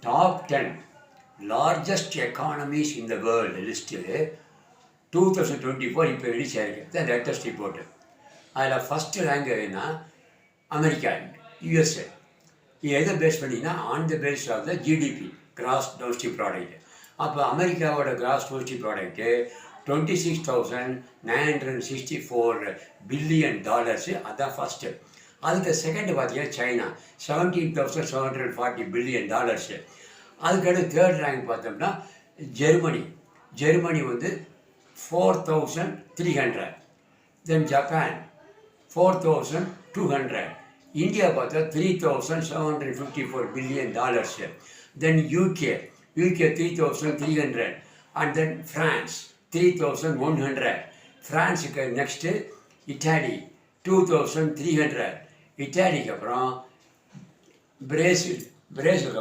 Top 10 largest economies in the world list 2024 இப்போ release ஆயிருக்கு. The latest report. அதில் first rank என்ன? America, USA. இது எதை பேஸ் பண்ணிங்கன்னா on the base of the GDP, gross domestic product. அப்போ அமெரிக்காவோட கிராஸ் டொமஸ்டிக் ப்ராடக்ட்டு $26,964 பில்லியன். அதுதான் ஃபஸ்ட்டு. அதுக்கு செகண்ட் பார்த்தீங்கன்னா சைனா, $17,740 பில்லியன். அதுக்கடுத்து தேர்ட் ரேங்க் பார்த்தோம்னா ஜெர்மனி வந்து 4,300. Then Japan 4,200. இந்தியா பார்த்தா $3,754 billion. Then UK 3,300. And then France 3,100. ஃப்ரான்ஸுக்கு நெக்ஸ்ட்டு இட்டாலி 2,300. இட்டாலிக்கு அப்புறம் பிரேசிலுக்கு